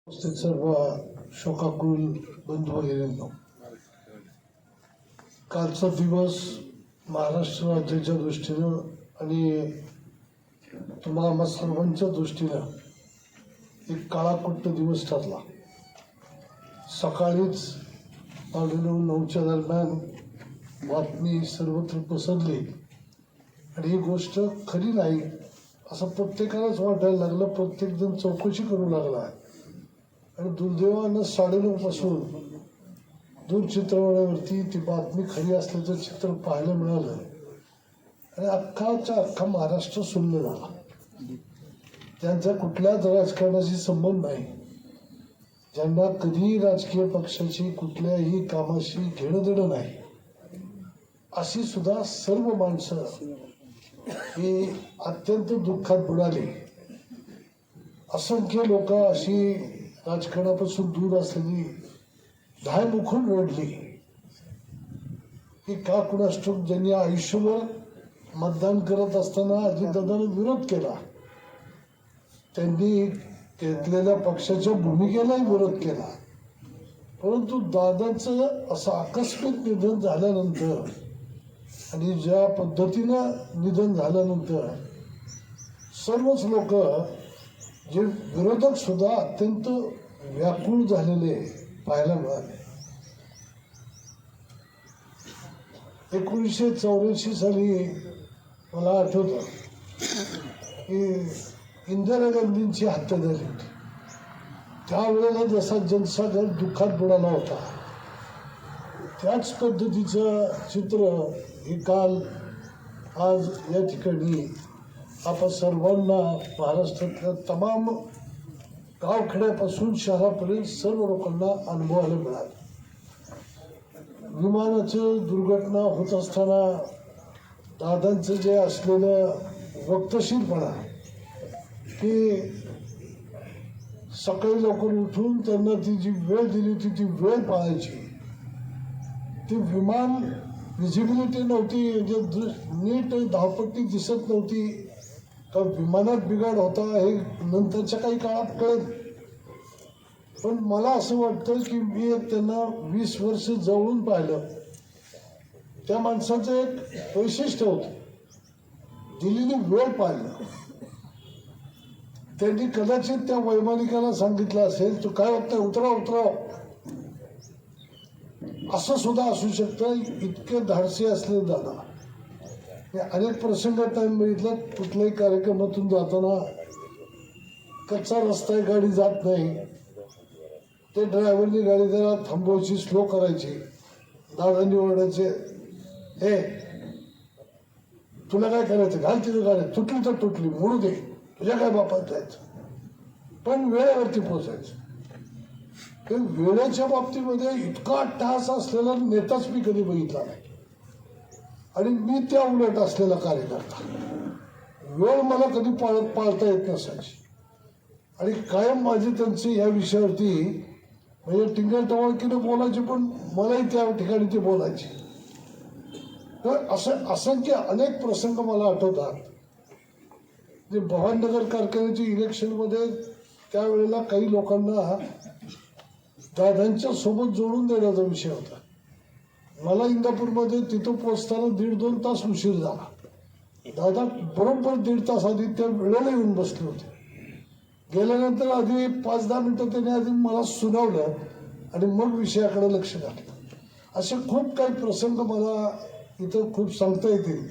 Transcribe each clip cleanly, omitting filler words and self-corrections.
सर्व शोकाकुल बंधू भगिनींनो, कालचा दिवस महाराष्ट्र राज्याच्या दृष्टीनं आणि तुम्हाला आम्हा सर्वांच्या दृष्टीनं एक काळाकुट्ट दिवस ठरला. सकाळीच 9:30-9च्या दरम्यान बातमी सर्वत्र पसरली आणि ही गोष्ट खरी नाही असं प्रत्येकालाच वाटायला लागलं. प्रत्येकजण चौकशी करू लागला आणि दुर्दैवानं 9:30 पासून दूरचित्रवाण्यावरती ती बातमी खरी असल्याचं चित्र पाहायला मिळालं आणि अख्खा महाराष्ट्र सुन्न झाला. त्यांचा कुठल्याच राजकारणाशी संबंध नाही, ज्यांना कधीही राजकीय पक्षाची कुठल्याही कामाशी घेणं देणं नाही, अशी सुद्धा सर्व माणसं ही अत्यंत दुःखात बुडाली. असंख्य लोक अशी राजकारणापासून दूर असलेली धायमुखून रडली की का कुणास ठाऊक ज्यांनी आयुष्यभर मतदान करत असताना अजितदादांना विरोध केला, त्यांनी घेतलेल्या पक्षाच्या भूमिकेलाही विरोध केला, परंतु दादांचं असं आकस्मिक निधन झाल्यानंतर आणि ज्या पद्धतीनं निधन झाल्यानंतर सर्वच लोक जे विरोधक सुद्धा अत्यंत व्याकुळ झालेले पाहायला मिळाले. 1984 साली मला आठवतं की इंदिरा गांधींची हत्या झाली होती. त्यावेळेला जसा जनसागर दुःखात बुडाला होता, त्याच पद्धतीचं चित्र हे काल आज या ठिकाणी आपण सर्वांना महाराष्ट्रातल्या तमाम गावखेड्यापासून शहरापर्यंत सर्व लोकांना अनुभवायला मिळालं. विमानाचं दुर्घटना होत असताना दादांचं जे असलेलं वक्तशीरपणा की सकाळी लवकर उठून त्यांना ती जी वेळ दिली होती ती वेळ पाळायची, ती विमान विजिबिलिटी नव्हती, म्हणजे नीट धावपट्टी दिसत नव्हती का विमानात बिघाड होता हे नंतरच्या काही काळात कळेल. पण मला असं वाटतं की मी त्यांना 20 वर्ष जवळून पाहिलं. त्या माणसाचं एक वैशिष्ट्य होतं, दिलेली वेळ पाहिलं. त्यांनी कदाचित त्या वैमानिकाला सांगितलं असेल तू काय होतं उतराव असं सुद्धा असू शकतं. इतके धाडसी असले दादा. अनेक प्रसंगात आम्ही बघितलं, कुठल्याही कार्यक्रमातून जाताना कच्चा रस्ता आहे, गाडी जात नाही, ते ड्रायव्हरनी गाडी जरा थांबवायची, स्लो करायची, दादांनी ओरडायचे, हे तुला काय करायचं, घाल तिथं गाडी, तुटली तर तुटली, मोडू दे, तुझ्या काय बापात जायचं, पण वेळेवरती पोचायचं. ते वेळेच्या बाबतीमध्ये इतका टास असलेला नेताच मी कधी बघितला नाही आणि मी त्या उलट असलेला कार्यकर्ता. वेळ मला कधी पाळता येत नसायची आणि कायम माझी त्यांची या विषयावरती म्हणजे टिंगल-टवाळकीनं बोलायची, पण मलाही त्या ठिकाणी ते बोलायचे. तर असंख्य अनेक प्रसंग मला आठवतात. जे भवानीनगर कारखान्याच्या इलेक्शनमध्ये त्यावेळेला काही लोकांना दादांच्या सोबत जोडून देण्याचा विषय होता. मला इंदापूरमध्ये तिथं पोचताना 1.5-2 तास उशीर झाला. दादा बरोबर 1.5 तास आधी त्या वेळेला येऊन बसले होते. गेल्यानंतर आधी 5-10 मिनिटं त्यांनी आधी मला सुनावलं आणि मग विषयाकडे लक्ष घातलं. असे खूप काही प्रसंग मला इथं खूप सांगता येतील,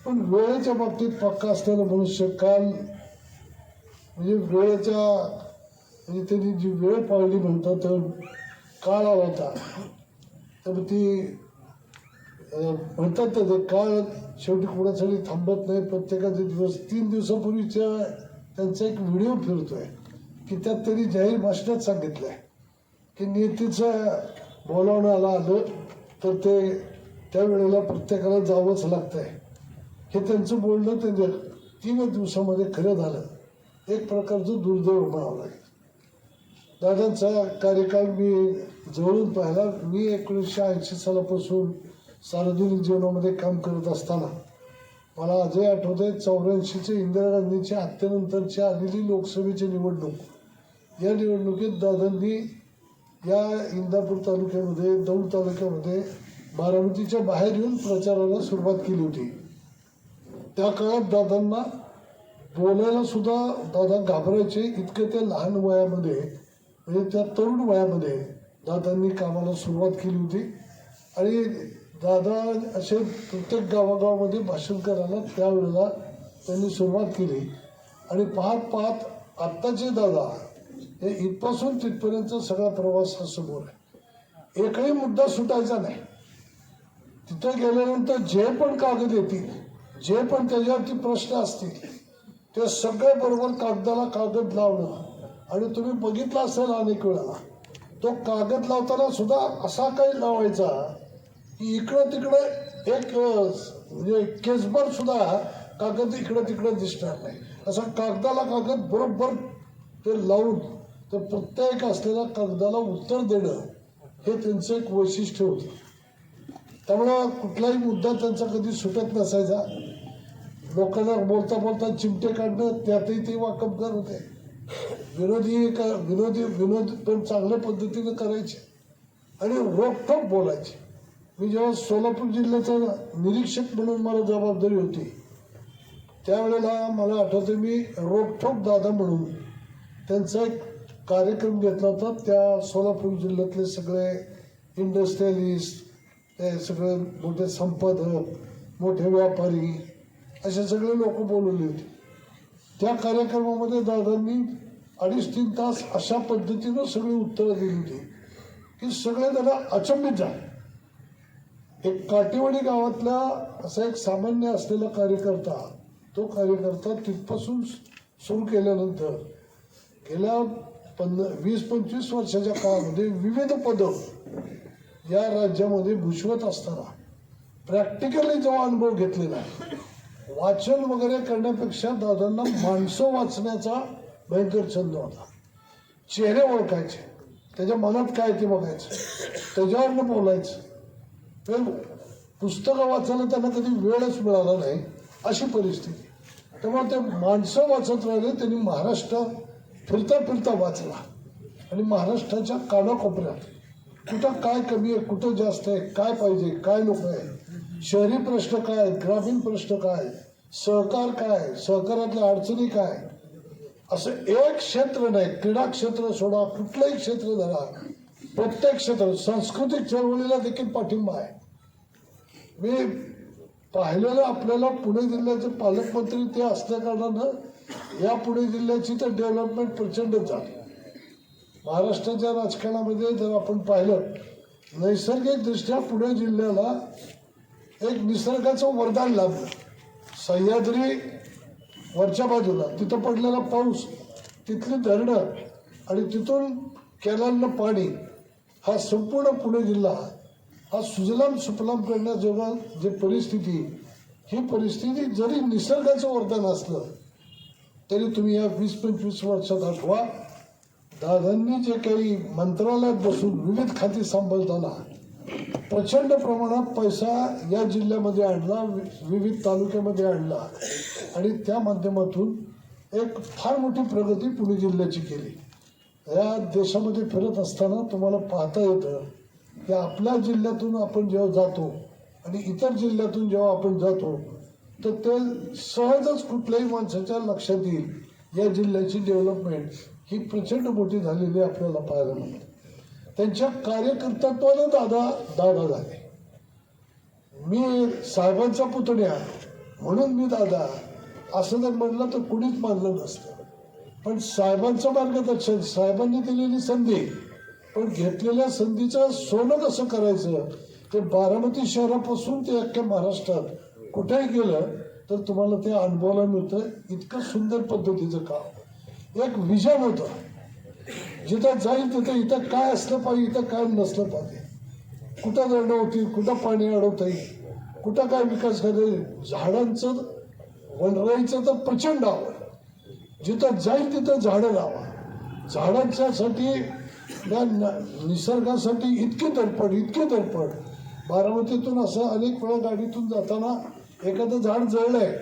पण वेळेच्या बाबतीत पक्का असलेला मनुष्य काल म्हणजे वेळेच्या म्हणजे त्यांनी जी वेळ पाळली म्हणतात तर काळ आला होता. तर ती म्हणतात तर ते काळ शेवटी कोणासाठी थांबत नाही. प्रत्येकाचे दिवस 3 दिवसापूर्वीच्या त्यांचा एक व्हिडिओ फिरतोय की त्यात त्यांनी जाहीर भाषणात सांगितलं आहे की नेतेचं बोलावण्याला आलं तर ते त्यावेळेला प्रत्येकाला जावंच लागतं आहे. हे त्यांचं बोलणं त्यांच्या 3 दिवसामध्ये खरं झालं. एक प्रकारचं दुर्दैव म्हणावं लागेल. दादांचा कार्यकाळ मी जवळून पाहिला. मी 1980 सालापासून सार्वजनिक जीवनामध्ये काम करत असताना मला आजही आठवत आहे 84चे इंदिरा गांधींच्या हत्येनंतरची आलेली लोकसभेची निवडणूक या निवडणुकीत दादांनी या इंदापूर तालुक्यामध्ये, दौंड तालुक्यामध्ये बारामतीच्या बाहेर येऊन प्रचाराला सुरुवात केली होती. त्या काळात दादांना बोलायला सुद्धा दादा घाबरायचे, इतके ते लहान वयामध्ये म्हणजे त्या तरुण वयामध्ये दादांनी कामाला सुरुवात केली होती. आणि दादा असे प्रत्येक गावागावामध्ये भाषण करायला त्यावेळेला त्यांनी सुरुवात केली. आणि पाहत पाहत आत्ताचे दादा हे इथपासून तिथपर्यंत सगळा प्रवास हा समोर आहे. एकही मुद्दा सुटायचा नाही. तिथं गेल्यानंतर जे पण कागद येतील, जे पण त्याच्यावरती प्रश्न असतील, ते सगळे बरोबर कागदाला कागद लावणं. आणि तुम्ही बघितलं असेल अनेक वेळा तो कागद लावताना सुद्धा असा काही लावायचा की इकडं तिकडं एक म्हणजे केसभर सुद्धा कागद इकडं तिकडं दिसणार नाही. असा कागदाला कागद बरोबर ते लावून तर प्रत्येक असलेल्या कागदाला उत्तर देणं हे त्यांचं एक वैशिष्ट्य होतं. त्यामुळं कुठलाही मुद्दा त्यांचा कधी सुटत नसायचा. लोकांना बोलता बोलता चिमटे काढणं त्यातही ते वाकबगार होते. विनोद पण चांगल्या पद्धतीनं करायचे आणि रोखठोक बोलायचे. मी जेव्हा सोलापूर जिल्ह्याचा निरीक्षक म्हणून मला जबाबदारी होती त्यावेळेला मला आठवतं मी रोखठोक दादा म्हणून त्यांचा एक कार्यक्रम घेतला होता. त्या सोलापूर जिल्ह्यातले सगळे इंडस्ट्रियलिस्ट, ते सगळे मोठे संपादक, मोठे व्यापारी असे सगळे लोक बोलवले होते. त्या कार्यक्रमामध्ये दादांनी 2.5-3 तास अशा पद्धतीनं सगळी उत्तरं दिली होती की सगळे जरा अचंबित झाले. एक काटेवाडी गावातला असा एक सामान्य असलेला कार्यकर्ता, तो कार्यकर्ता तिथपासून सुरू केल्यानंतर गेल्या 20-25 वर्षाच्या काळामध्ये विविध पदं या राज्यामध्ये भूषवत असताना प्रॅक्टिकली जो अनुभव घेतलेला आहे, वाचन वगैरे करण्यापेक्षा दादांना माणसं वाचण्याचा भयंकर छंद होता. चेहरे ओळखायचे, त्याच्या मनात काय ते बघायचं, त्याच्यावरनं बोलायचं. पुस्तकं वाचायला त्यांना कधी वेळच मिळाला नाही अशी परिस्थिती. त्यामुळे ते माणसं वाचत राहिले. त्यांनी महाराष्ट्र फिरता फिरता वाचला आणि महाराष्ट्राच्या कानाकोपऱ्यात कुठं काय कमी आहे, कुठं जास्त आहे, काय पाहिजे, काय नको आहे, शहरी प्रश्न काय आहेत, ग्रामीण प्रश्न काय, सहकार काय, सहकारातल्या अडचणी काय, असं एक क्षेत्र नाही. क्रीडा क्षेत्र सोडा, कुठलंही क्षेत्र धरा, प्रत्येक क्षेत्र, सांस्कृतिक चळवळीला देखील पाठिंबा आहे. मी पाहिलेलं आपल्याला पुणे जिल्ह्याचे पालकमंत्री ते असल्या कारणानं या पुणे जिल्ह्याची तर डेव्हलपमेंट प्रचंडच झाली. महाराष्ट्राच्या राजकारणामध्ये जर आपण पाहिलं, नैसर्गिकदृष्ट्या पुणे जिल्ह्याला एक निसर्गाचं वरदान लाभलं. सह्याद्री वरच्या बाजूला तिथं पडलेला पाऊस, तिथली धरणं आणि तिथून कॅनलनं पाणी, हा संपूर्ण पुणे जिल्हा हा सुजलाम सुफलाम करण्याजोगा जे परिस्थिती, ही परिस्थिती जरी निसर्गाचं वरदान असलं तरी तुम्ही या 20-25 वर्षात आठवा दादांनी जे काही मंत्रालयात बसून विविध खाती सांभाळताना प्रचंड प्रमाणात पैसा या जिल्ह्यामध्ये आणला, विविध तालुक्यामध्ये आणला आणि त्या माध्यमातून एक फार मोठी प्रगती पुणे जिल्ह्याची केली. या देशामध्ये फिरत असताना तुम्हाला पाहता येतं की आपल्या जिल्ह्यातून आपण जेव्हा जातो आणि इतर जिल्ह्यातून जेव्हा आपण जातो तर ते सहजच कुठल्याही माणसाच्या लक्षात येईल या जिल्ह्याची डेव्हलपमेंट ही प्रचंड मोठी झालेली आपल्याला पाहायला मिळते. त्यांच्या कार्यकर्तृत्वानं दादा झाले. मी साहेबांचा पुतण्या म्हणून मी दादा असं जर म्हणलं तर कुणीच मानलं नसतं. पण साहेबांचं मार्गदर्शन, साहेबांनी दिलेली संधी, पण घेतलेल्या संधीचं सोनं कसं करायचं ते बारामती शहरापासून ते अख्ख्या महाराष्ट्रात कुठेही गेलं तर तुम्हाला ते अनुभवायला मिळतं. इतकं सुंदर पद्धतीचं काम, एक विजन होतं. जिथं जाईल तिथं इथं काय असलं पाहिजे, इथं काय नसलं पाहिजे, कुठं धरणं होती, कुठं पाणी अडवता येईल, कुठं काय विकास करायचं. झाडांचं वनराईचं तर प्रचंड आवड, जिथं जाईल तिथं झाडं लावा. झाडांच्यासाठी या निसर्गासाठी इतकी धडपड. बारामतीतून असं अनेक वेळा गाडीतून जाताना एखादं झाड जळलंय,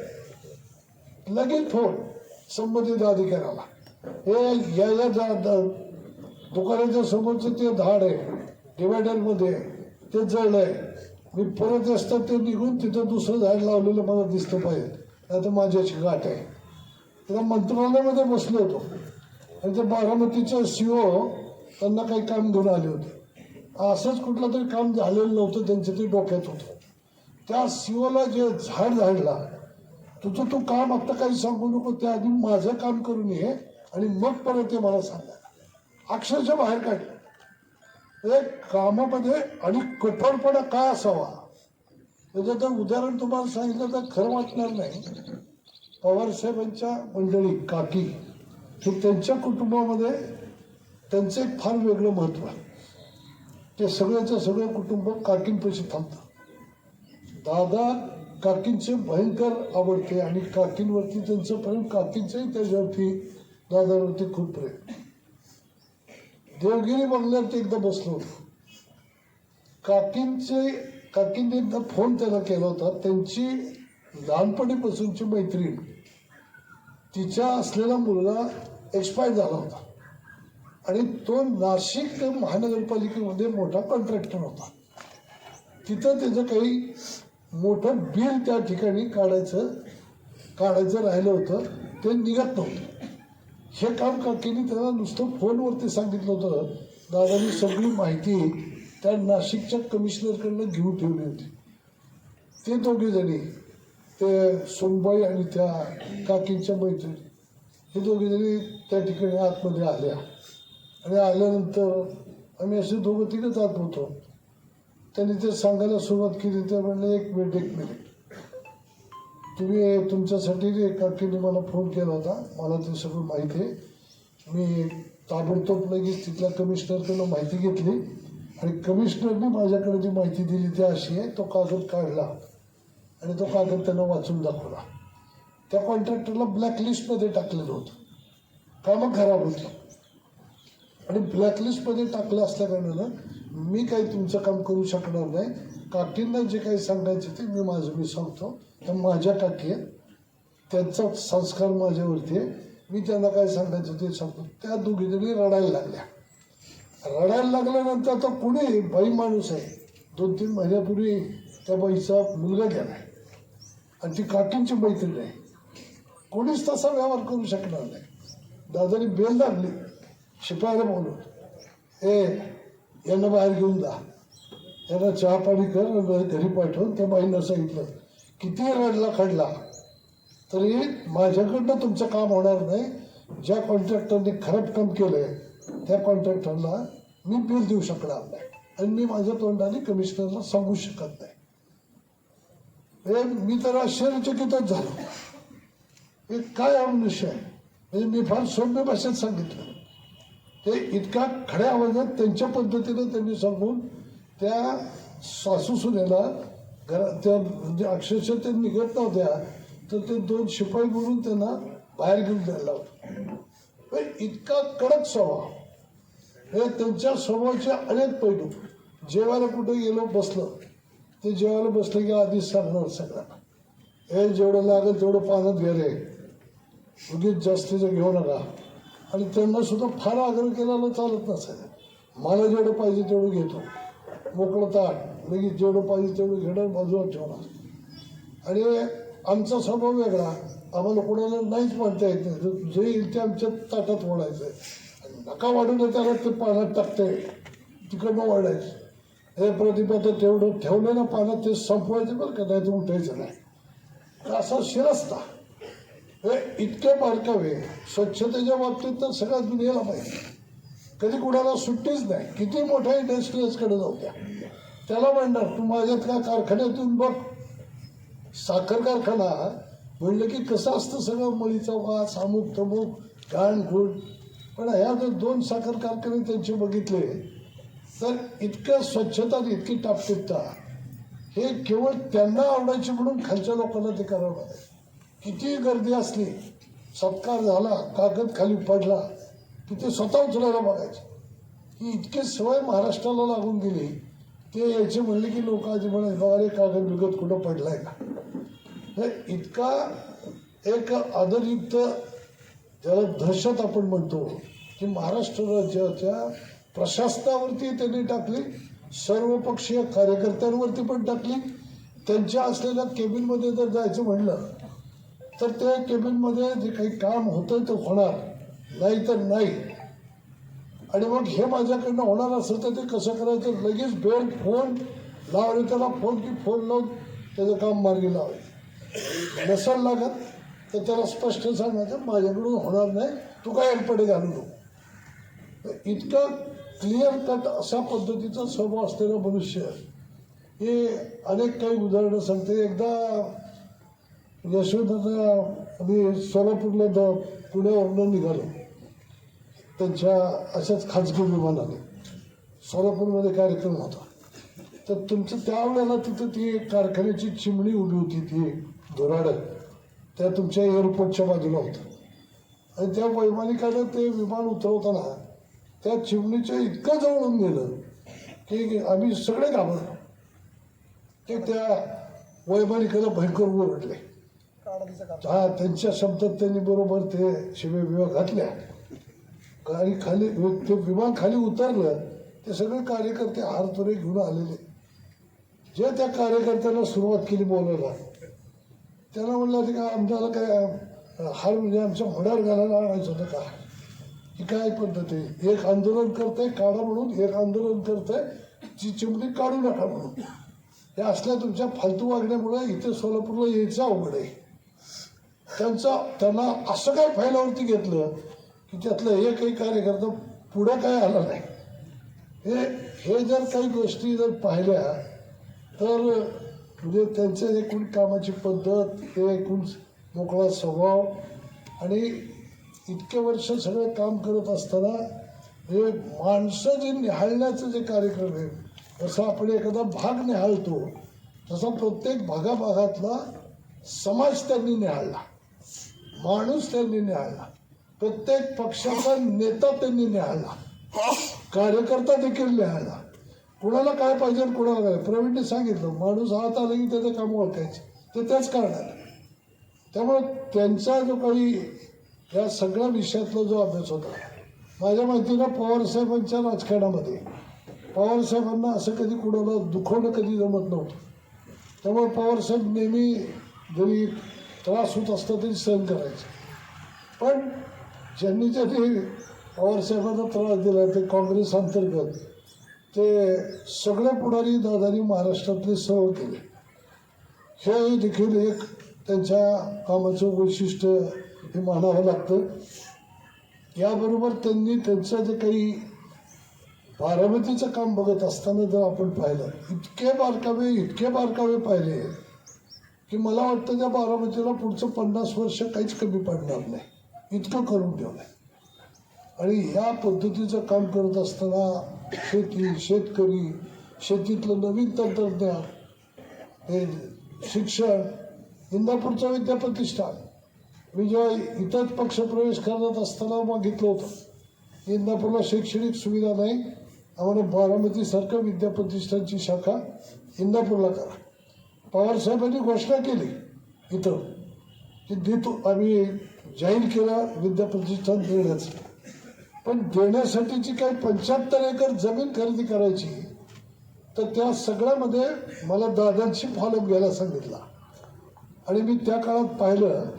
लगेच फोन संबंधित अधिकाऱ्याला, हे या दुकानाच्या समोरचं ते झाड आहे डिवायडरमध्ये ते जळलंय. मी परत असतात ते निघून तिथं दुसरं झाड लावलेलं मला दिसतं पाहिजे, नाही तर माझ्याची गाठ आहे. तेव्हा मंत्रालयामध्ये बसलो होतो आणि ते बारामतीचे CEO त्यांना काही काम घेऊन आले होते. असंच कुठलं तरी काम झालेलं नव्हतं त्यांच्या ते डोक्यात होतं. त्या CEOला जे झाड झाडला, तुझं तू काम आत्ता काही सांगू नको, त्याआधी माझं काम करून ये आणि मग परत ते मला सांगा. अक्षरशः बाहेर काढलं. कामामध्ये आणि कठोरपणा काय असावा त्याचं तर उदाहरण तुम्हाला सांगितलं तर खरं वाटणार नाही. पवारसाहेबांच्या मंडळी काकी हे त्यांच्या कुटुंबामध्ये त्यांचं एक फार वेगळं महत्त्व आहे. ते सगळ्याचं सगळं कुटुंब काकींपाशी थांबतं. दादा काकींचे भयंकर आवडते आणि काकींवरती त्यांचं प्रेम, काकींचंही त्याच्यावरती दादावरती खूप प्रेम. देवगिरी बंगल्यात एकदा बसलो होतो. काकींनी एकदा फोन त्याला केला होता. त्यांची लहानपणीपासूनची मैत्रीण, तिच्या असलेला मुलगा एक्सपायर झाला होता आणि तो नाशिक महानगरपालिकेमध्ये मोठा कॉन्ट्रॅक्टर होता. तिथं त्याचं काही मोठं बिल त्या ठिकाणी काढायचं राहिलं होतं, ते निघत नव्हतं. हे काम काकीने त्याला नुसतं फोनवरती सांगितलं होतं. दादानी सगळी माहिती त्या नाशिकच्या कमिशनरकडनं घेऊन ठेवली होती. ते दोघे जणी, ते सोनबाई आणि त्या काकींच्या मैत्रिणी, हे दोघे जणी त्या ठिकाणी आतमध्ये आल्या आणि आल्यानंतर आम्ही असे दोघं तिघंच आत होतो. त्यांनी ते सांगायला सुरुवात केली. ते म्हणले एक मिनिट तुम्ही तुमच्यासाठी काकीने मला फोन केला होता, मला ते सगळं माहिती आहे. मी ताबडतोब लगेच तिथल्या कमिशनरकडनं माहिती घेतली आणि कमिशनरने माझ्याकडे जी माहिती दिली ती अशी आहे. तो कागद काढला आणि तो कागद त्यांना वाचून दाखवला. त्या कॉन्ट्रॅक्टरला ब्लॅकलिस्टमध्ये टाकलेलं होतं, कामं खराब होती आणि ब्लॅकलिस्टमध्ये टाकलं असल्याकारणानं मी काही तुमचं काम करू शकणार नाही. काकींना जे काही सांगायचं ते मी सांगतो. त्या माझ्या काकी आहेत, त्यांचा संस्कार माझ्यावरती आहे, मी त्यांना काय सांगायचं ते सांगतो. त्या दोघीजणी रडायला लागल्या. रडायला लागल्यानंतर आता पुढे बाई माणूस आहे, 2-3 महिन्यापूर्वी त्या बाईचा मुलगा गेला आणि ती काकींची मैत्रीण आहे. कोणीच तसा व्यवहार करू शकणार नाही. दादानी बेल लागली, शिपायाला बोलून यांना बाहेर घेऊन जा, यांना चहा पाणी कर आणि घरी पाठवून. त्या बाईंना सांगितलं किती रडला खडला तरी माझ्याकडनं तुमचं काम होणार नाही. ज्या कॉन्ट्रॅक्टरने खराब काम केलंय त्या कॉन्ट्रॅक्टरला मी बिल देऊ शकणार नाही आणि मी माझ्या तोंडाने कमिशनरला सांगू शकत नाही. मी तर आश्चर्यचकितच झालो. हे काय अमनुष्य आहे. म्हणजे मी फार सौम्य भाषेत सांगितलं. ते इतका खड्या आवाजात त्यांच्या पद्धतीनं त्यांनी सांगून त्या सासू सुनेला त्या म्हणजे अक्षरशः ते निघत नव्हत्या तर ते 2 शिपाई बोलून त्यांना बाहेर घेऊन जायला होतं. इतका कडक स्वभाव. हे त्यांच्या स्वभावाचे अनेक पैलू. जेवायला कुठे गेलो बसलं, ते जेवायला बसलं की आधीच सांगणार सगळ्यांना, हे जेवढं लागेल तेवढं पाण्यात घे रे, उगीच जास्तीचं घेऊ नका. आणि त्यांना सुद्धा फार आग्रह केलेला चालत नसायचं. मला जेवढं पाहिजे तेवढं घेतो, मोकळं ताट लगेच जेवढं पाहिजे तेवढं घेणं बाजूला ठेवणार. आणि आमचा स्वभाव वेगळा, आम्हाला कोणाला नाहीच म्हणता येत नाही. जे येईल ते आमच्या ताटात ओढायचं आहे. नका वाढवलं त्याला ते पाण्यात टाकते, तिकडनं वाढायचं. हे प्रतिभा तर तेवढं ठेवलं ना पाण्यात ते संपवायचं बरं का, नाही तर उठायचं नाही. असा शिरस्ता. हे इतके बारकावे. स्वच्छतेच्या बाबतीत तर सगळ्या दुनियेला पाहिजे. कधी कुणाला सुट्टीच नाही. किती मोठ्या इंडस्ट्रीजकडे जाऊ द्या, त्याला म्हणणार तू माझ्यात का कारखान्यातून बघ. साखर कारखाना म्हणलं की कसं असतं, सगळं मळीचा वास, अमुक तमुक घाण घुण. पण ह्या जर 2 साखर कारखाने त्यांचे बघितले तर इतकं स्वच्छता आणि इतकी टापटीपता. हे केवळ त्यांना आवडायची म्हणून खालच्या लोकांना ते करावं लागेल. किती गर्दी असली, सत्कार झाला, कागद खाली पडला की ते स्वतः उचलायला बघायचे. ही इतकी सवय महाराष्ट्राला लागून गेली. ते यायचे म्हणले की लोक आधी म्हणाले बघा रे कागद बिगत कुठं पडलाय का. इतका एक आदरयुक्त ज्याला दहशत आपण म्हणतो, की महाराष्ट्र राज्याच्या प्रशासनावरती त्यांनी टाकली, सर्वपक्षीय कार्यकर्त्यांवरती पण टाकली. त्यांच्या असलेल्या केबिनमध्ये जर जायचं म्हणलं तर त्या केबिनमध्ये जे काही काम होतं ते होणार, नाही तर नाही. आणि मग हे माझ्याकडनं होणार असेल तर ते कसं करायचं, लगेच बेल फोन लावले त्याला, फोन की फोन लावून त्याचं काम मार्गी लावायचं. नसेल लागत तर त्याला स्पष्ट सांगायचं माझ्याकडून होणार नाही, तू काय अडपडे घालू नको. इतकं क्लिअर कट अशा पद्धतीचा स्वभाव असलेला मनुष्य हे अनेक काही उदाहरणं सांगते. एकदा यशवंतराव आम्ही सोलापूरला पुण्यावरून निघालो त्यांच्या अशाच खाजगी विमानाने. सोलापूरमध्ये कार्यक्रम होता तर तुमचं त्यावेळेला तिथं ती एक कारखान्याची चिमणी उभी होती, ती धुराडं त्या तुमच्या एअरपोर्टच्या बाजूला होतं. आणि त्या वैमानिकानं ते विमान उतरवताना त्या चिमणीच्या इतकं जवळून गेलं की आम्ही सगळे घाबरलो. ते त्या वैमानिकाला भयंकर ओरडले. हा, त्यांच्या शब्दात त्यांनी बरोबर ते शिव्या बिव्या घातल्या. आणि खाली ते विमान खाली उतरलं, ते सगळे कार्यकर्ते हारतुरे घेऊन आलेले. जे त्या कार्यकर्त्यांना सुरुवात केली बोलायला, त्यांना म्हणलं की काय आमच्याला काय हार म्हणजे आमच्या मोड्यावर घालायला आणायचं होतं का, ही काय पद्धत आहे. एक आंदोलन करतंय काढा म्हणून, एक आंदोलन करतंय जी चिमणी काढू नका म्हणून. हे असल्या तुमच्या फालतू वागण्यामुळे इथे सोलापूरला यायचं अवघड आहे. त्यांना असं काय फायलावरती घेतलं की त्यातलं एकही कार्यकर्ता पुढं काय आला नाही. हे जर काही गोष्टी जर पाहिल्या तर म्हणजे त्यांचं एकूण कामाची पद्धत, हे एकूण मोकळा स्वभाव आणि इतके वर्ष सगळं काम करत असताना हे माणसं जे निहाळण्याचं जे कार्यक्रम आहे, जसं आपण एखादा भाग निहाळतो तसा प्रत्येक भागाभागातला समाज त्यांनी निहाळला, माणूस त्यांनी निहाळला, प्रत्येक पक्षाचा नेता त्यांनी निहाळला, कार्यकर्ता देखील निहाळला. कुणाला काय पाहिजे कुणाला काय. प्रवीणने सांगितलं माणूस हात आला की त्याचं काम ओळखायचे, ते त्याच करणार. त्यामुळे त्यांचा जो काही या सगळ्या विषयातला जो अभ्यास होता, माझ्या माहितीनं पवारसाहेबांच्या राजकारणामध्ये पवारसाहेबांना असं कधी कुणाला दुखवणं कधी जमत नव्हतं. त्यामुळे पवारसाहेब नेहमी जरी त्रास होत असता तरी सहन करायचे. पण ज्यांनी पवारसाहेबांना त्रास दिला ते काँग्रेस अंतर्गत ते सगळे पुढारी दादांनी महाराष्ट्रातले सर्व केले. हे देखील एक त्यांच्या कामाचं वैशिष्ट्य हे मानावं लागतं. याबरोबर त्यांनी त्यांचं जे काही बारामतीचं काम बघत असताना जर आपण पाहिलं, इतके बारकावे पाहिले की मला वाटतं त्या बारामतीला पुढचं 50 वर्ष काहीच कमी पडणार नाही, इतकं करून ठेवलं. आणि ह्या पद्धतीचं काम करत असताना शेती, शेतकरी, शेतीतलं नवीन तंत्रज्ञान, हे शिक्षण, इंदापूरचं विद्याप्रतिष्ठान, मी जेव्हा इथंच पक्षप्रवेश करत असताना मागितलं होतं, इंदापूरला शैक्षणिक सुविधा नाही, आम्हाला बारामतीसारखं विद्याप्रतिष्ठानची शाखा इंदापूरला करा. पवारसाहेबांनी घोषणा केली इथं की देतो, आम्ही जाहीर केला विद्याप्रतिष्ठान देण्याचं. पण देण्यासाठीची काही 75 एकर जमीन खरेदी करायची, तर त्या सगळ्यामध्ये मला दादांची फॉलोअप घ्यायला सांगितला. आणि मी त्या काळात पाहिलं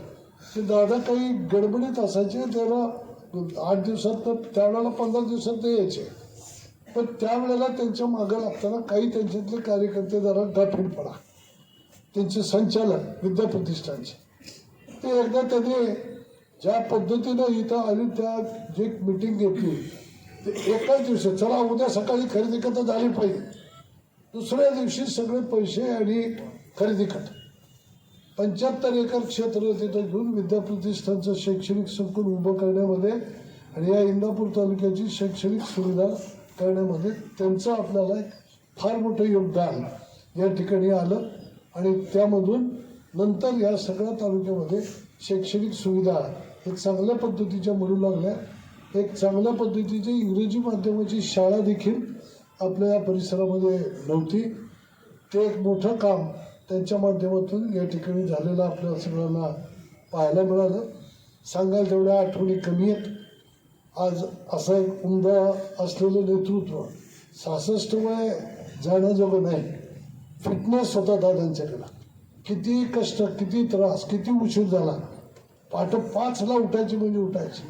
की दादा काही गडबडीत असायचे, त्याला 8 दिवसात, त्यावेळेला 15 दिवसात ते यायचे. पण त्यावेळेला त्यांच्या मागं लागताना काही त्यांच्यातले कार्यकर्ते जरा गाफीलपणा, त्यांचे संचालन विद्याप्रतिष्ठानचे, ते एकदा त्यांनी ज्या पद्धतीनं इथं आली त्या जी मीटिंग घेतली ते एकाच दिवशी, चला उद्या सकाळी खरेदी खतं झाली पाहिजे, दुसऱ्या दिवशी सगळे पैसे आणि खरेदी खत 75 एकर क्षेत्र तिथं घेऊन विद्याप्रतिष्ठानचं शैक्षणिक संकुल उभं करण्यामध्ये आणि या इंदापूर तालुक्याची शैक्षणिक सुविधा करण्यामध्ये त्यांचं आपल्याला एक फार मोठं योगदान या ठिकाणी आलं. आणि त्यामधून नंतर या सगळ्या तालुक्यामध्ये शैक्षणिक सुविधा एक चांगल्या पद्धतीच्या मिळू लागल्या. एक चांगल्या पद्धतीची इंग्रजी माध्यमाची शाळा देखील आपल्या या परिसरामध्ये नव्हती. ते एक मोठं काम त्यांच्या माध्यमातून या ठिकाणी झालेलं आपल्या सगळ्यांना पाहायला मिळालं. सांगाल तेवढ्या आठवणी कमी आहेत. आज असं एक उमदा असलेलं नेतृत्व, 66 वय जाण्याजोगं नाही. फिटनेस होता दादांच्याकडं. किती कष्ट, किती त्रास, किती उशीर झाला, पहाटे 5ला उठायची म्हणजे उठायची,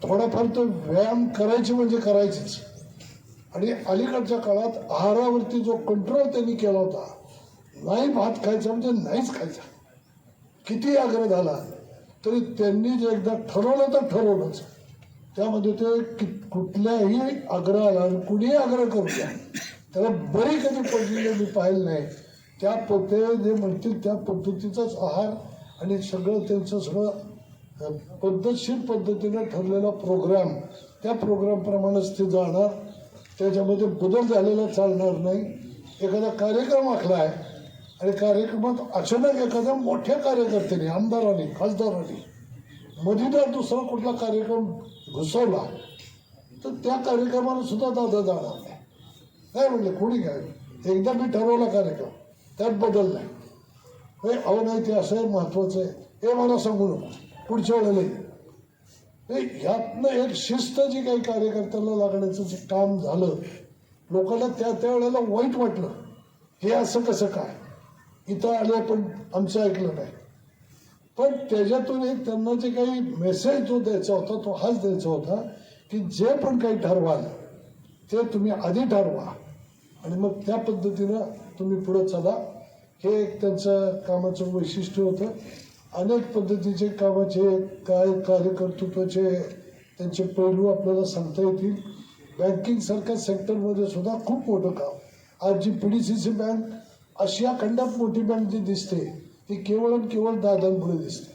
थोडाफार तो व्यायाम करायची म्हणजे करायचीच. आणि अलीकडच्या काळात आहारावरती जो कंट्रोल त्यांनी केला होता, नाही भात खायचा म्हणजे नाहीच खायचा, किती आग्रह झाला तरी त्यांनी जे एकदा ठरवलं तर ठरवलंच. त्यामध्ये ते कुठल्याही आग्रहाला आणि कुणीही आग्रह करू द्या त्याला बरी कधी पडलेली मी पाहिलं नाही. त्या ते जे म्हणतील त्या पद्धतीचाच आहार आणि सगळं त्यांचं सगळं पद्धतशीर पद्धतीने ठरलेला प्रोग्राम, त्या प्रोग्रामप्रमाणेच ते जाणार. त्याच्यामध्ये बदल झालेला चालणार नाही. एखादा कार्यक्रम आखला आहे आणि कार्यक्रमात अचानक एखाद्या मोठ्या कार्यकर्त्याने, आमदारांनी, खासदारांनी मधीदार दुसरा कुठला कार्यक्रम घुसवला तर त्या कार्यक्रमाला सुद्धा दादा जाणार नाही. काय म्हणले कोणी काय, एकदा मी ठरवला कार्यक्रम, त्यात बदल नाही. अहो नाही ते असं महत्वाचं आहे हे मला सांगू नको, पुढच्या वेळेला ह्यातनं एक शिस्त जी काही कार्यकर्त्याला लागण्याचं जे काम झालं, लोकांना त्या वेळेला वाईट वाटलं. हे असं कसं काय, इथं आले पण आमचं ऐकलं नाही. पण त्याच्यातून एक त्यांना जे काही मेसेज जो द्यायचा होता तो हाच द्यायचा होता की जे पण काही ठरवाल ते तुम्ही आधी ठरवा आणि मग त्या पद्धतीनं तुम्ही पुढं चला. हे एक त्यांचं कामाचं वैशिष्ट्य होतं. अनेक पद्धतीचे कामाचे काय कार्यकर्तृत्वाचे त्यांचे पैलू आपल्याला सांगता येतील. बँकिंगसारख्या सेक्टरमध्ये सुद्धा खूप मोठं काम. आज जी PDCC बँक आशिया खंडात मोठी बँक जी दिसते ती केवळ आणि केवळ दादांमुळे दिसते.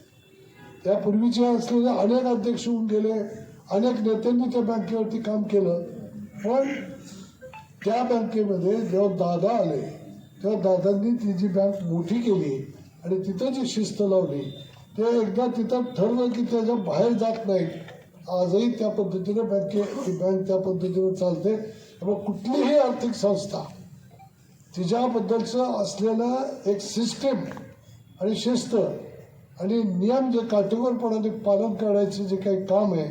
त्यापूर्वीचे असलेले अनेक अध्यक्ष होऊन गेले, अनेक नेत्यांनी त्या बँकेवरती काम केलं, पण त्या बँकेमध्ये जेव्हा दादा आले तेव्हा दादांनी ती जी बँक मोठी केली आणि तिथं जी शिस्त लावली, ते एकदा तिथं ठरलं की त्याच्या बाहेर जात नाहीत. आजही त्या पद्धतीने बँक त्या पद्धतीने चालते. त्यामुळे कुठलीही आर्थिक संस्था तिच्याबद्दलचं असलेलं एक सिस्टीम आणि शिस्त आणि नियम जे काटेकोरपणाने पालन करायचे जे काही काम आहे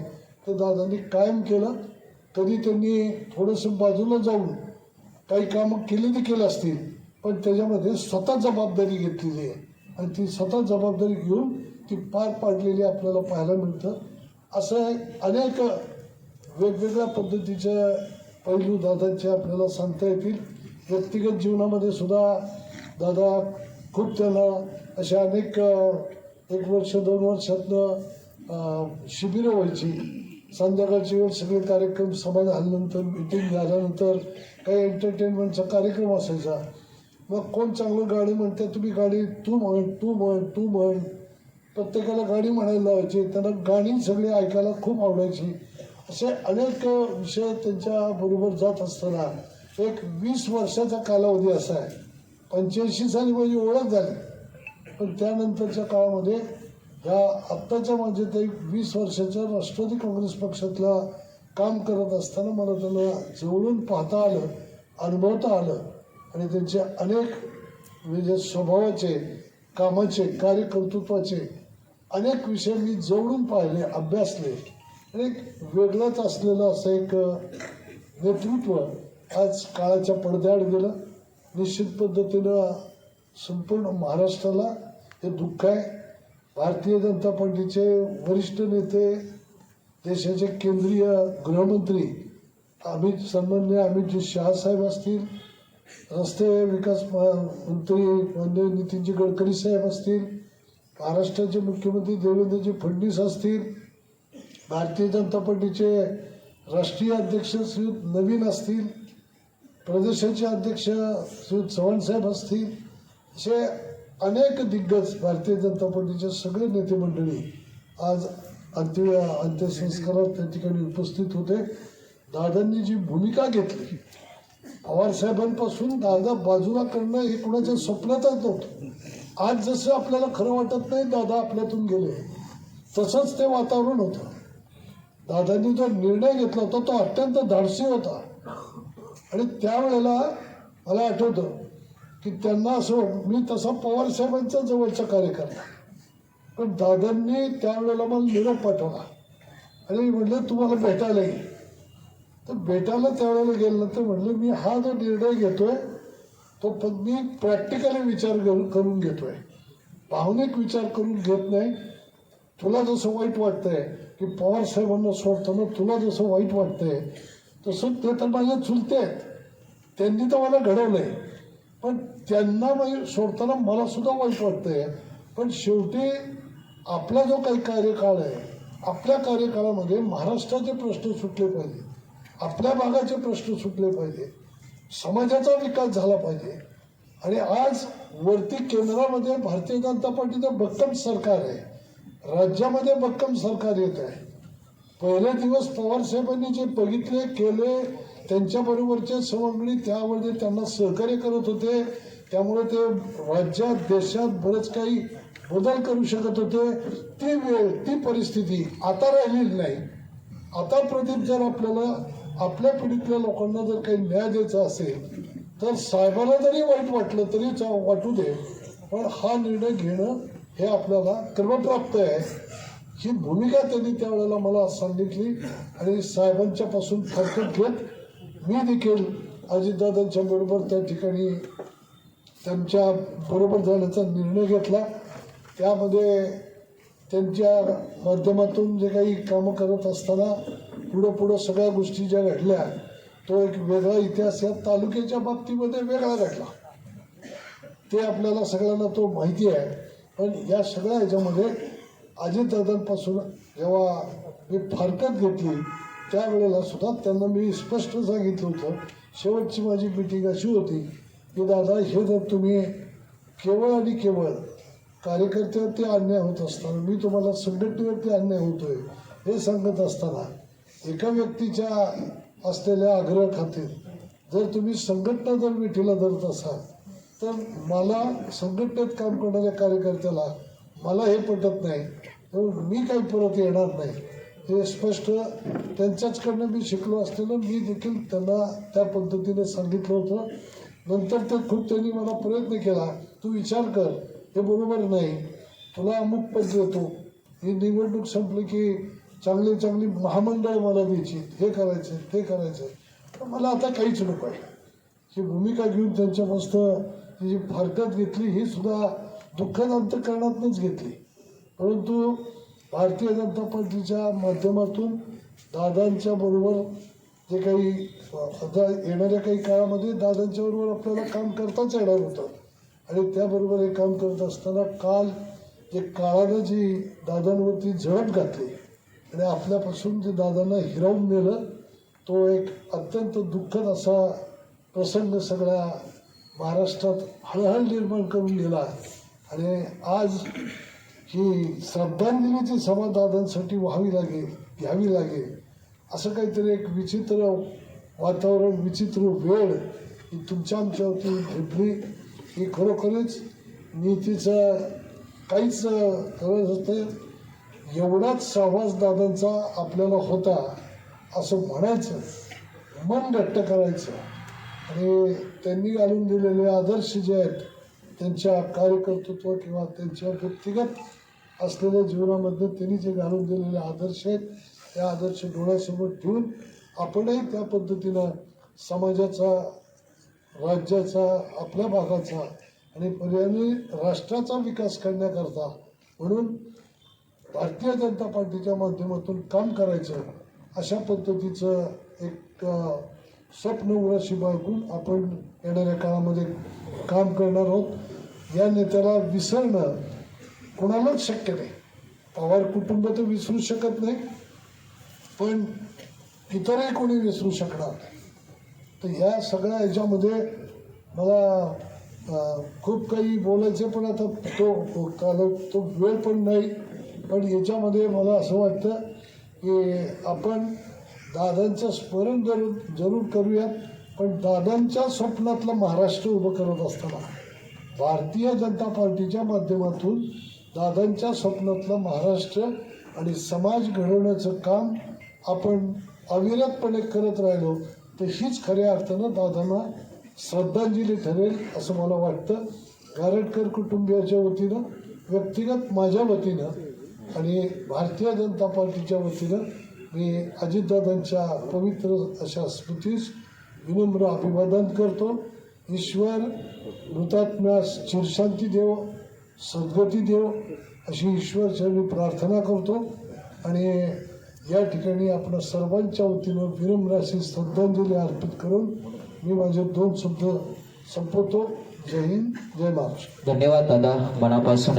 ते दादांनी कायम केलं. कधी त्यांनी थोडंसं बाजूला जाऊन काही कामं केली असतील, पण त्याच्यामध्ये स्वतः जबाबदारी घेतलेली आहे आणि ती स्वतः जबाबदारी घेऊन ती पार पाडलेली आपल्याला पाहायला मिळतं. असं अनेक वेगवेगळ्या पद्धतीचे पैलू दादांचे आपल्याला सांगता येतील. व्यक्तिगत जीवनामध्ये सुद्धा दादा खूप त्यांना अशा अनेक 1 वर्ष 2 वर्षातनं शिबिरं व्हायची. संध्याकाळची वेळ सगळे कार्यक्रम सभा झाल्यानंतर, मिटिंग झाल्यानंतर काही एंटरटेनमेंटचा कार्यक्रम असायचा. मग कोण चांगलं गाणी म्हणते, तुम्ही गाणी तू म्हण. प्रत्येकाला गाणी म्हणायला लावायची. त्यांना गाणी सगळी ऐकायला खूप आवडायची. असे अनेक विषय त्यांच्याबरोबर जात असताना एक 20 वर्षाचा कालावधी असा आहे. 85 साली माझी ओळख झाली, पण त्यानंतरच्या काळामध्ये ह्या आत्ताच्या माझे ते 20 वर्षाच्या राष्ट्रवादी काँग्रेस पक्षातला काम करत असताना मला त्यांना जवळून पाहता आलं, अनुभवता आलं आणि त्यांचे अनेक म्हणजे स्वभावाचे, कामाचे, कार्यकर्तृत्वाचे अनेक विषय मी जवळून पाहिले, अभ्यासले आणि एक वेगळंच असलेलं असं एक नेतृत्व आज काळाच्या पडद्याआड गेलं. निश्चित पद्धतीनं संपूर्ण महाराष्ट्राला हे दुःख आहे. भारतीय जनता पार्टीचे वरिष्ठ नेते, देशाचे केंद्रीय गृहमंत्री सन्माननीय अमितजी शहा साहेब असतील, रस्ते विकास मंत्री माननीय नितीनजी गडकरी साहेब असतील, महाराष्ट्राचे मुख्यमंत्री देवेंद्रजी फडणवीस असतील, भारतीय जनता पार्टीचे राष्ट्रीय अध्यक्ष श्री नवीन असतील, प्रदेशाचे अध्यक्ष श्री चव्हाण साहेब असतील, असे अनेक दिग्गज भारतीय जनता पार्टीचे सगळे नेते मंडळी आज अंत्यसंस्कारात त्या ठिकाणी उपस्थित होते. दादांनी जी भूमिका घेतली, पवारसाहेबांपासून दादा बाजूला करणं हे कुणाच्या स्वप्नातच नव्हतं. आज जसं आपल्याला खरं वाटत नाही दादा आपल्यातून गेले, तसंच ते वातावरण होतं. दादांनी जो निर्णय घेतला होता तो अत्यंत धाडसी होता आणि त्यावेळेला मला आठवतं की त्यांना असं, मी तसा पवारसाहेबांचा जवळचा कार्यकर्ता, पण दादांनी त्यावेळेला मला निरोप पाठवला आणि म्हटलं तुम्हाला भेटायला येईल. तर भेटायला त्यावेळेला गेल्यानंतर म्हटलं मी हा जो निर्णय घेतोय तो पण मी प्रॅक्टिकली विचार करून घेतोय, भावनिक विचार करून घेत नाही. तुला जसं वाईट वाटतंय की पवार साहेबांना सोडताना तुला जसं वाईट वाटतंय तसं ते तर माझ्या चुलते आहेत, त्यांनी तर मला घडवलंय, पण त्यांना सोडताना मला सुद्धा वाईट वाटतंय. पण शेवटी आपला जो काही कार्यकाळ आहे, आपल्या कार्यकाळामध्ये महाराष्ट्राचे प्रश्न सुटले पाहिजे, आपल्या भागाचे प्रश्न सुटले पाहिजे, समाजाचा विकास झाला पाहिजे. आणि आज वरती केंद्रामध्ये भारतीय जनता पार्टीचं भक्कम सरकार आहे, राज्यामध्ये भक्कम सरकार येत आहे. पहिले दिवस पवार साहेबांनी जे बघितले केले, त्यांच्याबरोबरचे सवंगडी त्यामध्ये त्यांना सहकार्य करत होते, त्यामुळे ते राज्यात देशात बरंच काही बदल करू शकत होते. ती वेळ ती परिस्थिती आता राहिलेली नाही. आता प्रदीप जर आपल्याला आपल्या पिढीतल्या लोकांना जर काही न्याय द्यायचा असेल तर साहेबांना जरी वाईट वाटलं तरी वाटू दे, पण हा निर्णय घेणं हे आपल्याला क्रमप्राप्त आहे. ही भूमिका त्यांनी त्यावेळेला मला सांगितली आणि साहेबांच्या पासून फरकत घेत मी देखील अजितदादांच्या बरोबर त्या ठिकाणी त्यांच्या बरोबर जाण्याचा निर्णय घेतला. त्यामध्ये त्यांच्या माध्यमातून जे काही कामं करत असताना पुढं सगळ्या गोष्टी ज्या घडल्या तो एक वेगळा इतिहास या तालुक्याच्या बाबतीमध्ये वेगळा घडला, ते आपल्याला सगळ्यांना तो माहिती आहे. पण या सगळ्या ह्याच्यामध्ये अजितदादांपासून जेव्हा मी फारकत घेतली त्यावेळेला सुद्धा त्यांना मी स्पष्ट सांगितलं होतं. शेवटची माझी मिटिंग अशी होती की दादा, हे जर तुम्ही केवळ आणि केवळ कार्यकर्त्यावरती अन्याय होत असताना, मी तुम्हाला संघटनेवरती अन्याय होतोय हे सांगत असताना, एका व्यक्तीच्या असलेल्या आग्रह खातीर जर तुम्ही संघटना जर मिठीला धरत असाल तर मला संघटनेत काम करणाऱ्या कार्यकर्त्याला मला हे पटत नाही, मी काही परत येणार नाही. हे स्पष्ट त्यांच्याचकडनं मी शिकलो असलेलं मी देखील त्यांना त्या पद्धतीने सांगितलं होतं. नंतर ते खूप त्यांनी मला प्रयत्न केला, तू विचार कर, हे बरोबर नाही, तुला अमुक पद देतो, ही निवडणूक संपली की चांगली चांगली महामंडळ मला द्यायची, हे करायचं ते करायचं. तर मला आता काहीच नको आहे. ही भूमिका घेऊन त्यांच्या मस्त जी फारकत घेतली ही सुद्धा दुःखद अंतःकरणातूनच घेतली. परंतु भारतीय जनता पार्टीच्या माध्यमातून दादांच्या बरोबर जे काही येणाऱ्या काही काळामध्ये दादांच्या बरोबर आपल्याला काम करताच येणार होतं आणि त्याबरोबर हे काम करत असताना काल जे काळानं जी दादांवरती झडप घातली आणि आपल्यापासून जे दादांना हिरावून नेलं, तो एक अत्यंत दुःखद असा प्रसंग सगळ्या महाराष्ट्रात हळहळ निर्माण करून गेला. आणि आज ही श्रद्धांजलीची सभा दादांसाठी घ्यावी लागेल असं काहीतरी एक विचित्र वातावरण, विचित्र वेळ ही तुमच्या आमच्यावरती भेटली. ही खरोखरच नीतीचं काहीच गरज होते. एवढाच सहवास दादांचा आपल्याला होता असं म्हणायचं, मन घट्ट करायचं. आणि त्यांनी घालून दिलेले आदर्श जे आहेत त्यांच्या कार्यकर्तृत्व किंवा त्यांच्या व्यक्तिगत असलेल्या जीवनामध्ये त्यांनी जे घालून दिलेले आदर्श आहेत त्या आदर्श डोळ्यासमोर ठेवून आपणही त्या पद्धतीनं समाजाचा, राज्याचा, आपल्या भागाचा आणि पर्यायी राष्ट्राचा विकास करण्याकरता म्हणून भारतीय जनता पार्टीच्या माध्यमातून काम करायचं अशा पद्धतीचं एक स्वप्न उराशी बाळगून आपण येणाऱ्या काळामध्ये काम करणार आहोत. या नेत्याला विसरणं कोणालाच शक्य नाही. पवार कुटुंब तर विसरू शकत नाही, पण इतरही कोणी विसरू शकणार नाही. तर या सगळ्या ह्याच्यामध्ये मला खूप काही बोलायचं, पण आता तो वेळ पण नाही. पण याच्यामध्ये मला असं वाटतं की आपण दादांचं स्मरण जरूर करूयात, पण दादांच्या स्वप्नातलं महाराष्ट्र उभं करत असताना भारतीय जनता पार्टीच्या माध्यमातून दादांच्या स्वप्नातलं महाराष्ट्र आणि समाज घडवण्याचं काम आपण अविरतपणे करत राहिलो तर हीच खऱ्या अर्थानं दादांना श्रद्धांजली ठरेल असं मला वाटतं. गारटकर कुटुंबियाच्या वतीनं व्यक्तिगत माझ्या वतीनं आणि भारतीय जनता पार्टीच्या वतीनं मी अजितदादांच्या पवित्र अशा स्मृतीस विनम्र अभिवादन करतो. ईश्वर मृतात्म्यास चिरशांती देव, सद्गती देव अशी ईश्वरचरणी प्रार्थना करतो आणि या ठिकाणी आपण सर्वांच्या वतीनं विनम्र अशी श्रद्धांजली अर्पित करून मी माझे 2 शब्द संपवतो. जय हिंद, जय महाराष्ट्र. धन्यवाद दादा, मनापासून